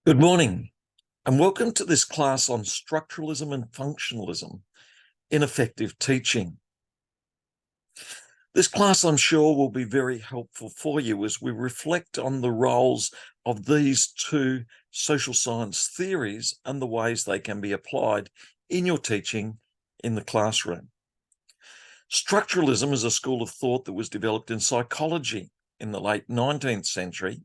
Good morning, and welcome to this class on structuralism and functionalism in effective teaching. This class, I'm sure, will be very helpful for you as we reflect on the roles of these two social science theories and the ways they can be applied in your teaching in the classroom. Structuralism is a school of thought that was developed in psychology in the late 19th century,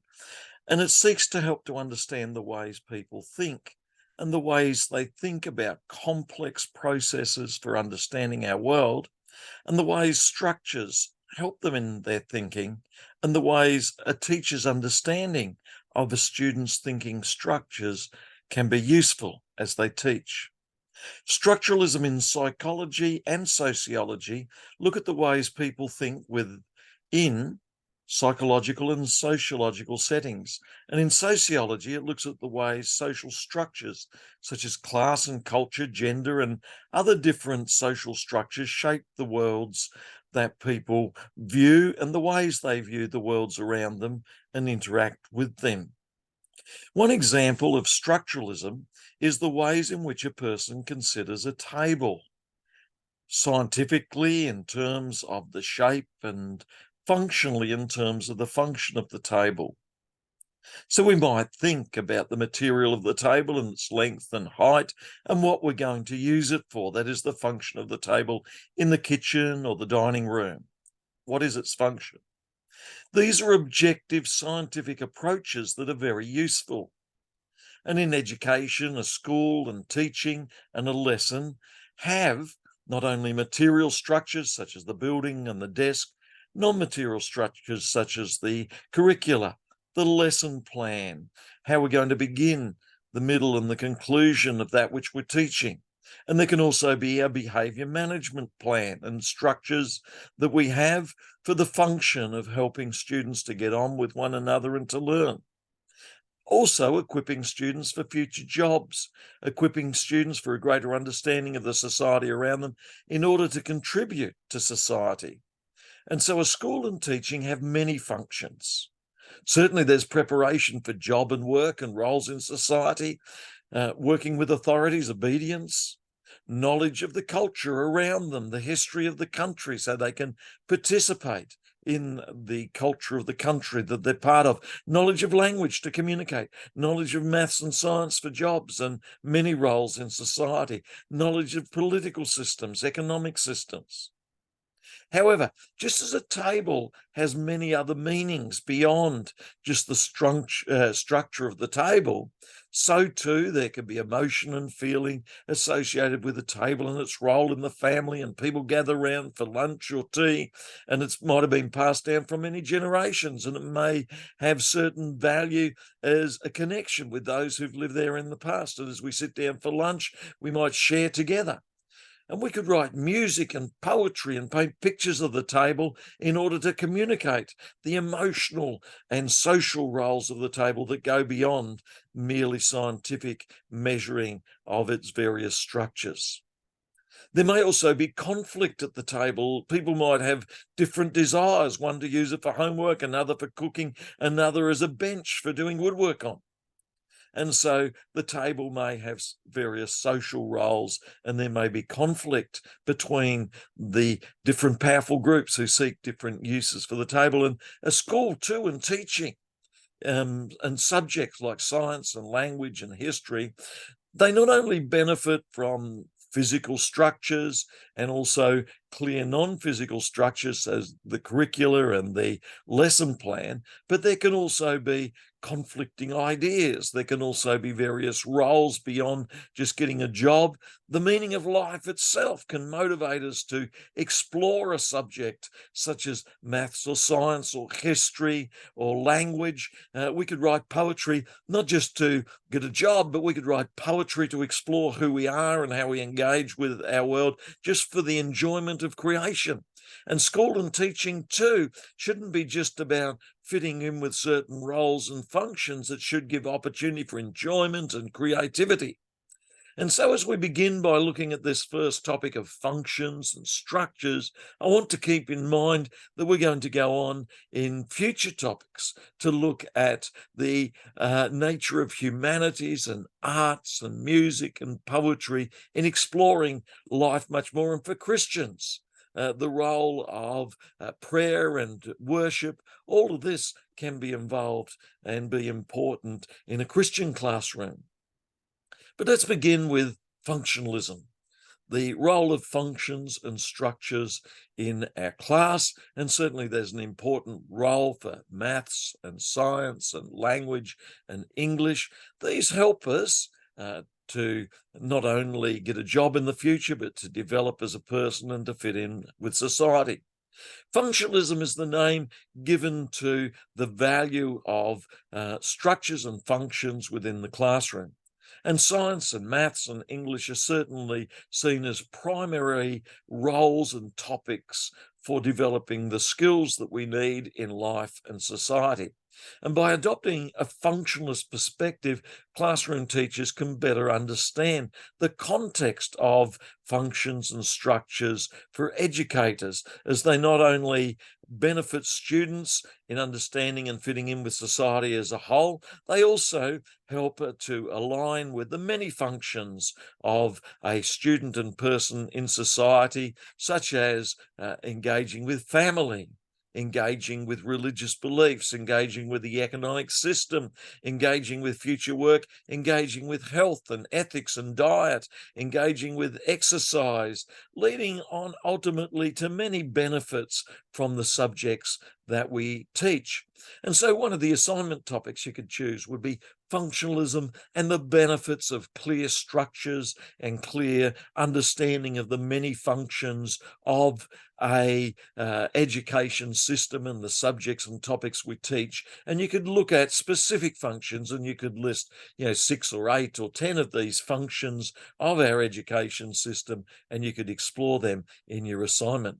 and it seeks to help to understand the ways people think and the ways they think about complex processes for understanding our world, and the ways structures help them in their thinking, and the ways a teacher's understanding of a student's thinking structures can be useful as they teach. Structuralism in psychology and sociology look at the ways people think within psychological and sociological settings. And in sociology, it looks at the ways social structures, such as class and culture, gender, and other different social structures shape the worlds that people view and the ways they view the worlds around them and interact with them. One example of structuralism is the ways in which a person considers a table, scientifically in terms of the shape and functionally in terms of the function of the table. So we might think about the material of the table and its length and height and what we're going to use it for. That is the function of the table in the kitchen or the dining room. What is its function? These are objective scientific approaches that are very useful. And in education, a school and teaching and a lesson have not only material structures such as the building and the desk, non-material structures such as the curricula, the lesson plan, how we're going to begin, the middle and the conclusion of that which we're teaching. And there can also be our behaviour management plan and structures that we have for the function of helping students to get on with one another and to learn. Also equipping students for future jobs, equipping students for a greater understanding of the society around them in order to contribute to society. And so a school and teaching have many functions. Certainly there's preparation for job and work and roles in society, working with authorities, obedience, knowledge of the culture around them, the history of the country, so they can participate in the culture of the country that they're part of, knowledge of language to communicate, knowledge of maths and science for jobs and many roles in society, knowledge of political systems, economic systems. However, just as a table has many other meanings beyond just the structure of the table, so too there can be emotion and feeling associated with the table and its role in the family, and people gather around for lunch or tea, and it might have been passed down for many generations, and it may have certain value as a connection with those who've lived there in the past. And as we sit down for lunch, we might share together. And we could write music and poetry and paint pictures of the table in order to communicate the emotional and social roles of the table that go beyond merely scientific measuring of its various structures. There may also be conflict at the table. People might have different desires, one to use it for homework, another for cooking, another as a bench for doing woodwork on. And so the table may have various social roles, and there may be conflict between the different powerful groups who seek different uses for the table. And a school too, and teaching and subjects like science and language and history, they not only benefit from physical structures and also clear non-physical structures as the curricula and the lesson plan, but there can also be conflicting ideas. There can also be various roles beyond just getting a job. The meaning of life itself can motivate us to explore a subject such as maths or science or history or language. We could write poetry, not just to get a job, but we could write poetry to explore who we are and how we engage with our world, just for the enjoyment of creation. And school and teaching too shouldn't be just about fitting in with certain roles and functions. It should give opportunity for enjoyment and creativity. And so as we begin by looking at this first topic of functions and structures, I want to keep in mind that we're going to go on in future topics to look at the nature of humanities and arts and music and poetry in exploring life much more. And for Christians, the role of prayer and worship, all of this can be involved and be important in a Christian classroom. But let's begin with functionalism, the role of functions and structures in our class. And certainly there's an important role for maths and science and language and English. These help us to not only get a job in the future, but to develop as a person and to fit in with society. Functionalism is the name given to the value of structures and functions within the classroom. And science and maths and English are certainly seen as primary roles and topics for developing the skills that we need in life and society. And by adopting a functionalist perspective, classroom teachers can better understand the context of functions and structures for educators, as they not only benefit students in understanding and fitting in with society as a whole, they also help to align with the many functions of a student and person in society, such as engaging with family, engaging with religious beliefs, engaging with the economic system, engaging with future work, engaging with health and ethics and diet, engaging with exercise, leading on ultimately to many benefits from the subjects that we teach. And so one of the assignment topics you could choose would be functionalism and the benefits of clear structures and clear understanding of the many functions of a education system and the subjects and topics we teach. And you could look at specific functions, and you could list 6 or 8 or 10 of these functions of our education system, and you could explore them in your assignment.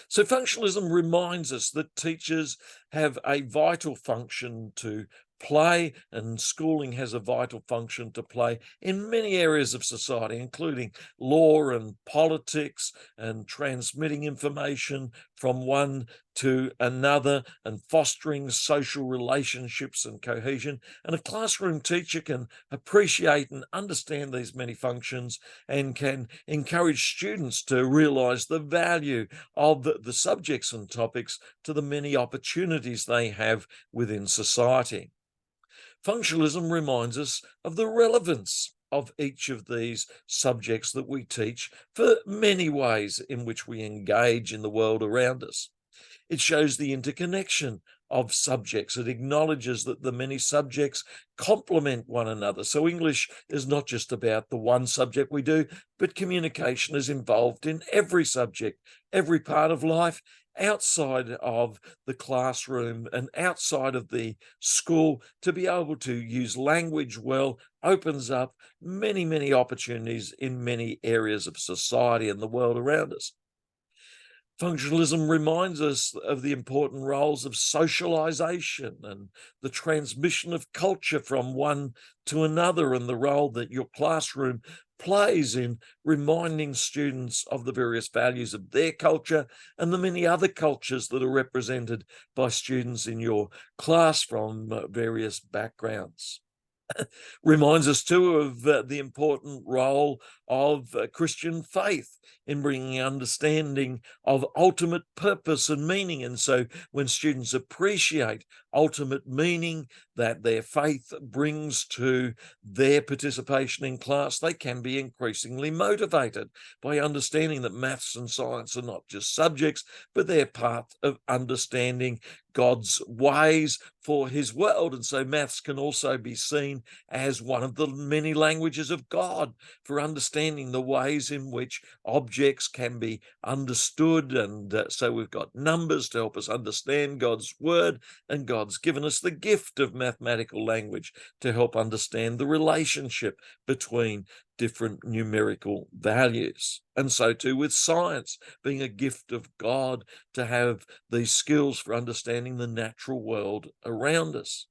So functionalism reminds us that teachers have a vital function to play, and schooling has a vital function to play in many areas of society, including law and politics and transmitting information from one to another and fostering social relationships and cohesion. And a classroom teacher can appreciate and understand these many functions and can encourage students to realize the value of the subjects and topics to the many opportunities they have within society. Functionalism reminds us of the relevance of each of these subjects that we teach for many ways in which we engage in the world around us. It shows the interconnection of subjects. It acknowledges that the many subjects complement one another. So English is not just about the one subject we do, but communication is involved in every subject, every part of life, outside of the classroom and outside of the school. To be able to use language well opens up many, many opportunities in many areas of society and the world around us. Functionalism reminds us of the important roles of socialization and the transmission of culture from one to another, and the role that your classroom plays in reminding students of the various values of their culture and the many other cultures that are represented by students in your class from various backgrounds. Reminds us too of the important role of Christian faith in bringing understanding of ultimate purpose and meaning. And so when students appreciate ultimate meaning that their faith brings to their participation in class, they can be increasingly motivated by understanding that maths and science are not just subjects, but they're part of understanding God's ways for his world. And so maths can also be seen as one of the many languages of God for understanding the ways in which objects can be understood. And so we've got numbers to help us understand God's word, and God's given us the gift of mathematical language to help understand the relationship between different numerical values. And so too with science being a gift of God to have these skills for understanding the natural world around us.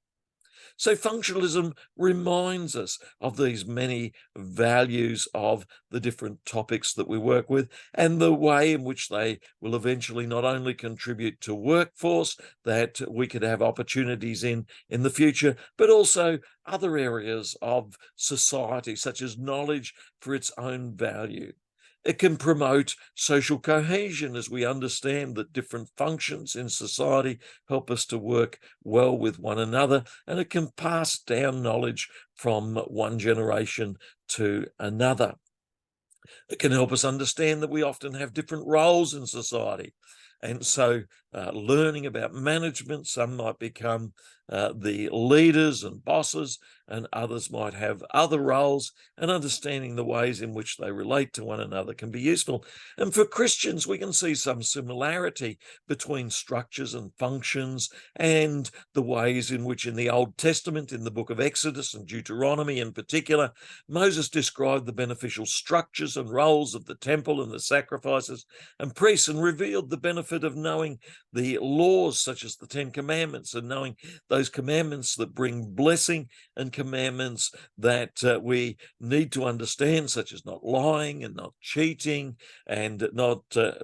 So functionalism reminds us of these many values of the different topics that we work with and the way in which they will eventually not only contribute to workforce that we could have opportunities in the future, but also other areas of society, such as knowledge for its own value. It can promote social cohesion as we understand that different functions in society help us to work well with one another, and it can pass down knowledge from one generation to another. It can help us understand that we often have different roles in society. And so learning about management, some might become the leaders and bosses, and others might have other roles, and understanding the ways in which they relate to one another can be useful. And for Christians, we can see some similarity between structures and functions and the ways in which in the Old Testament, in the book of Exodus and Deuteronomy in particular, Moses described the beneficial structures and roles of the temple and the sacrifices and priests, and revealed the benefit of knowing the laws such as the Ten Commandments, and knowing those commandments that bring blessing and commandments that we need to understand, such as not lying and not cheating and not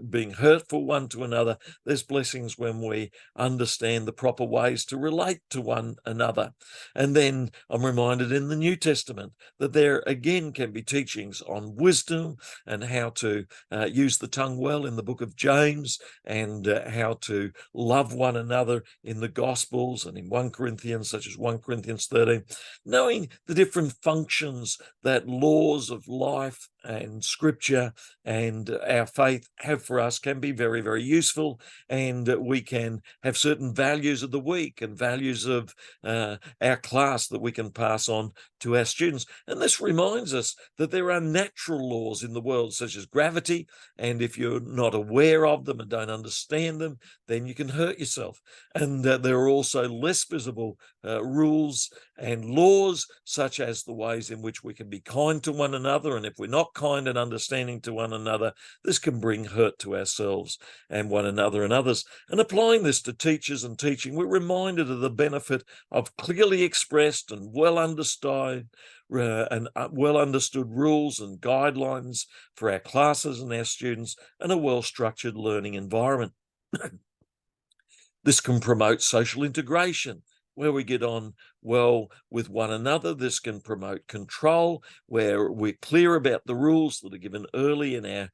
being hurtful one to another. There's blessings when we understand the proper ways to relate to one another. And then I'm reminded in the New Testament that there again can be teachings on wisdom and how to use the tongue well in the book of James, and how to love one another in the Gospels and in 1 Corinthians, such as 1 Corinthians 13. Knowing the different functions that laws of life and scripture and our faith have for us can be very, very useful, and we can have certain values of the week and values of our class that we can pass on to our students. And this reminds us that there are natural laws in the world, such as gravity, and if you're not aware of them and don't understand them, then you can hurt yourself. And there are also less visible rules and laws, such as the ways in which we can be kind to one another, and if we're not kind and understanding to one another, this can bring hurt to ourselves and one another and others. And applying this to teachers and teaching, we're reminded of the benefit of clearly expressed and well understood rules and guidelines for our classes and our students, and a well-structured learning environment. This can promote social integration, where we get on well with one another. This can promote control, where we're clear about the rules that are given early in our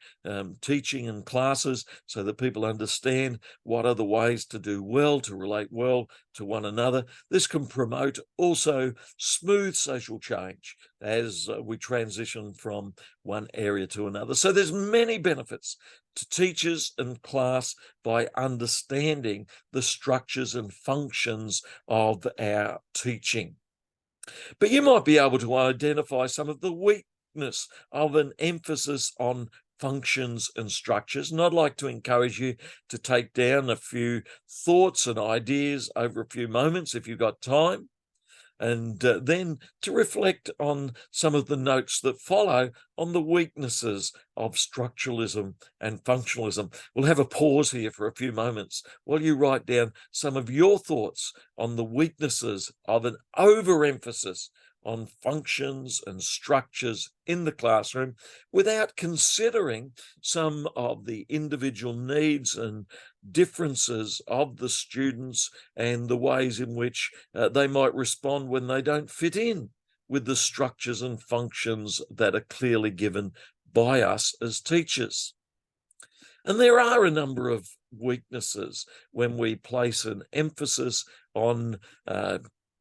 teaching and classes, so that people understand what are the ways to do well, to relate well to one another. This can promote also smooth social change as we transition from one area to another. So there's many benefits to teachers and class by understanding the structures and functions of our teaching. But you might be able to identify some of the weakness of an emphasis on functions and structures. And I'd like to encourage you to take down a few thoughts and ideas over a few moments if you've got time, and then to reflect on some of the notes that follow on the weaknesses of structuralism and functionalism. We'll have a pause here for a few moments while you write down some of your thoughts on the weaknesses of an overemphasis on functions and structures in the classroom, without considering some of the individual needs and differences of the students and the ways in which they might respond when they don't fit in with the structures and functions that are clearly given by us as teachers. And there are a number of weaknesses when we place an emphasis on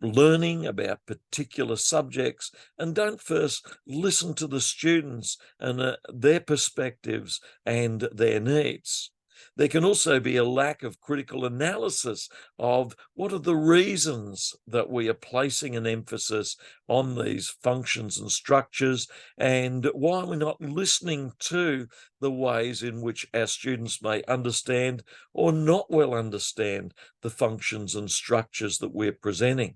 learning about particular subjects and don't first listen to the students and their perspectives and their needs. There can also be a lack of critical analysis of what are the reasons that we are placing an emphasis on these functions and structures, and why we're not listening to the ways in which our students may understand or not well understand the functions and structures that we're presenting.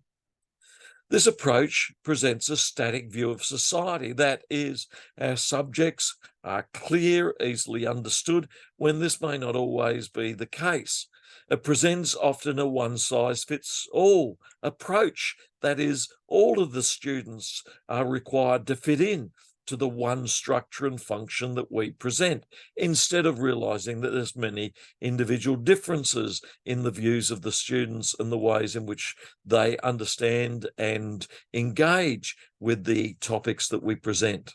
This approach presents a static view of society. That is, our subjects are clear, easily understood, when this may not always be the case. It presents often a one-size-fits-all approach. That is, all of the students are required to fit in to the one structure and function that we present, instead of realizing that there's many individual differences in the views of the students and the ways in which they understand and engage with the topics that we present.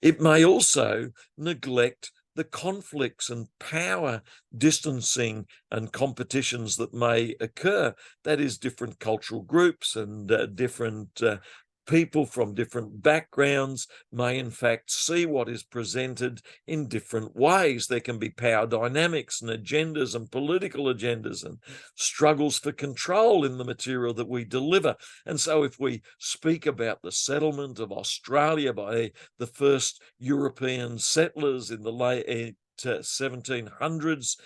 It may also neglect the conflicts and power distancing and competitions that may occur. That is, different cultural groups and different people from different backgrounds may in fact see what is presented in different ways. There can be power dynamics and agendas and political agendas and struggles for control in the material that we deliver. And so if we speak about the settlement of Australia by the first European settlers in the late 1700s,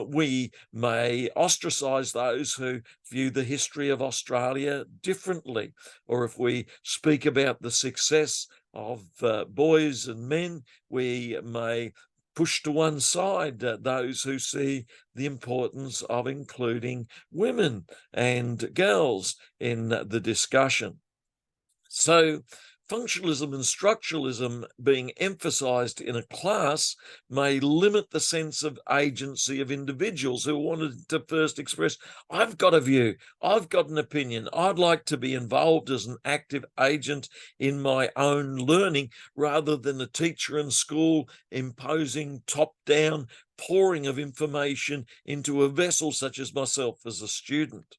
we may ostracize those who view the history of Australia differently. Or if we speak about the success of boys and men, we may push to one side those who see the importance of including women and girls in the discussion. So functionalism and structuralism being emphasized in a class may limit the sense of agency of individuals who wanted to first express, I've got a view, I've got an opinion, I'd like to be involved as an active agent in my own learning, rather than a teacher in school imposing top-down pouring of information into a vessel such as myself as a student.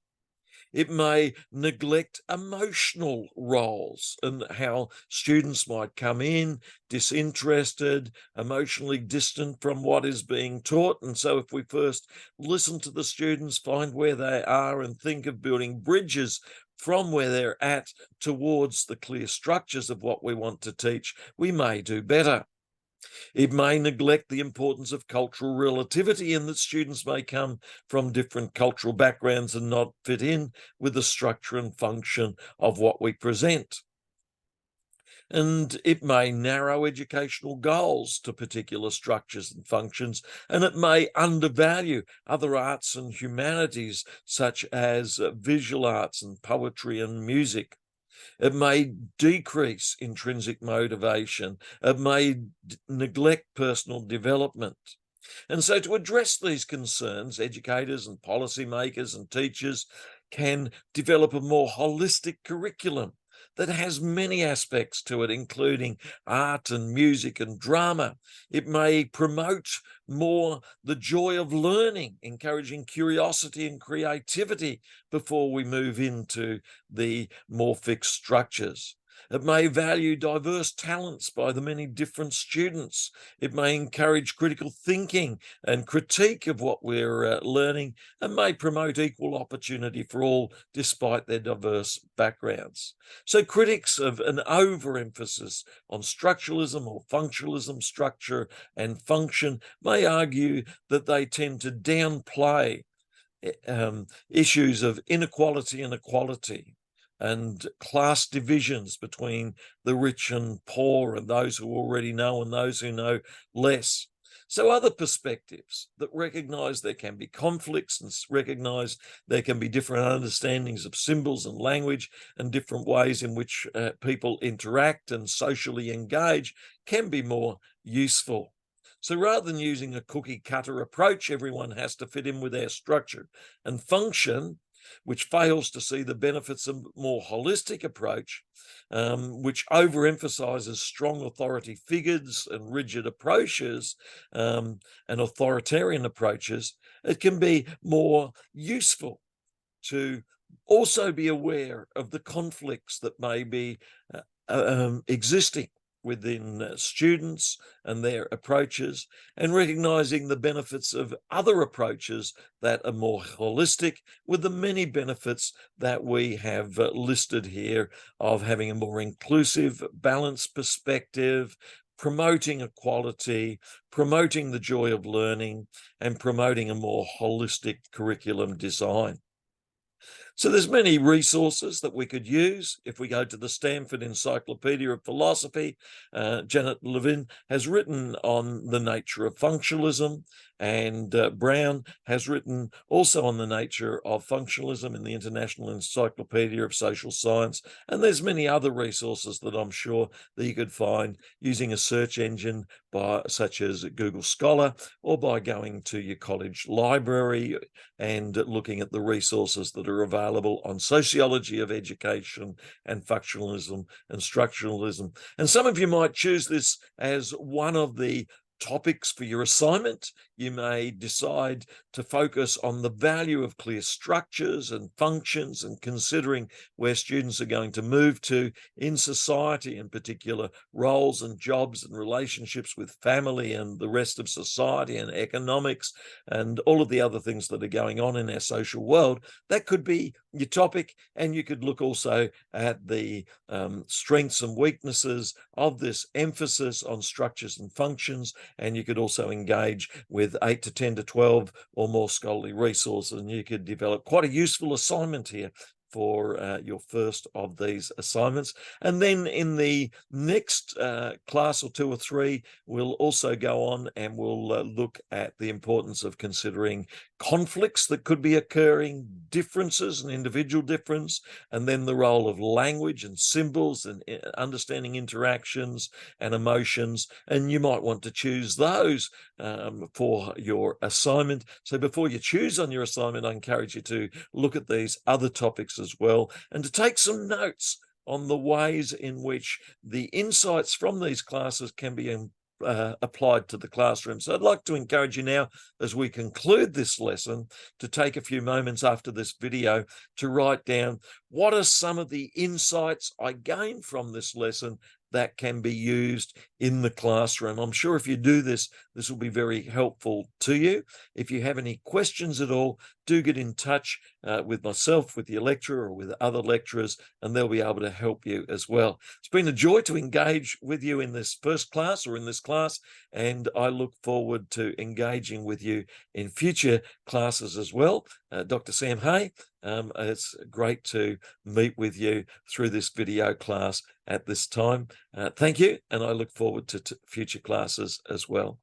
It may neglect emotional roles and how students might come in disinterested, emotionally distant from what is being taught. And so if we first listen to the students, find where they are, and think of building bridges from where they're at towards the clear structures of what we want to teach, we may do better. It may neglect the importance of cultural relativity, in that students may come from different cultural backgrounds and not fit in with the structure and function of what we present. And it may narrow educational goals to particular structures and functions, and it may undervalue other arts and humanities, such as visual arts and poetry and music. It may decrease intrinsic motivation. It may neglect personal development. And so to address these concerns, educators and policymakers and teachers can develop a more holistic curriculum that has many aspects to it, including art and music and drama. It may promote more the joy of learning, encouraging curiosity and creativity before we move into the more fixed structures. It may value diverse talents by the many different students. It may encourage critical thinking and critique of what we're learning, and may promote equal opportunity for all despite their diverse backgrounds. So critics of an overemphasis on structuralism or functionalism, structure and function, may argue that they tend to downplay issues of inequality and equality, and class divisions between the rich and poor, and those who already know and those who know less. So other perspectives that recognize there can be conflicts and recognize there can be different understandings of symbols and language and different ways in which people interact and socially engage can be more useful. So rather than using a cookie cutter approach, everyone has to fit in with our structure and function, which fails to see the benefits of a more holistic approach, which overemphasizes strong authority figures and rigid approaches and authoritarian approaches. It can be more useful to also be aware of the conflicts that may be existing within students and their approaches, and recognizing the benefits of other approaches that are more holistic, with the many benefits that we have listed here of having a more inclusive, balanced perspective, promoting equality, promoting the joy of learning, and promoting a more holistic curriculum design. So there's many resources that we could use. If we go to the Stanford Encyclopedia of Philosophy, Janet Levin has written on the nature of functionalism, and Brown has written also on the nature of functionalism in the International Encyclopedia of Social Science. And there's many other resources that I'm sure that you could find using a search engine such as Google Scholar, or by going to your college library and looking at the resources that are available on sociology of education and functionalism and structuralism. And some of you might choose this as one of the topics for your assignment. You may decide to focus on the value of clear structures and functions, and considering where students are going to move to in society, in particular roles and jobs and relationships with family and the rest of society and economics and all of the other things that are going on in our social world. That could be your topic, and you could look also at the strengths and weaknesses of this emphasis on structures and functions, and you could also engage with 8 to 10 to 12 or more scholarly resources, and you could develop quite a useful assignment here for your first of these assignments. And then in the next class or 2 or 3, we'll also go on and we'll look at the importance of considering conflicts that could be occurring, differences and individual difference, and then the role of language and symbols and understanding interactions and emotions. And you might want to choose those for your assignment. So before you choose on your assignment, I encourage you to look at these other topics as well, and to take some notes on the ways in which the insights from these classes can be applied to the classroom. So I'd like to encourage you now, as we conclude this lesson, to take a few moments after this video to write down what are some of the insights I gained from this lesson that can be used in the classroom. I'm sure if you do this, this will be very helpful to you. If you have any questions at all, do get in touch with myself, with your lecturer, or with other lecturers, and they'll be able to help you as well. It's been a joy to engage with you in this first class, or in this class, and I look forward to engaging with you in future classes as well. Dr. Sam Hay, it's great to meet with you through this video class at this time. Thank you, and I look forward to future classes as well.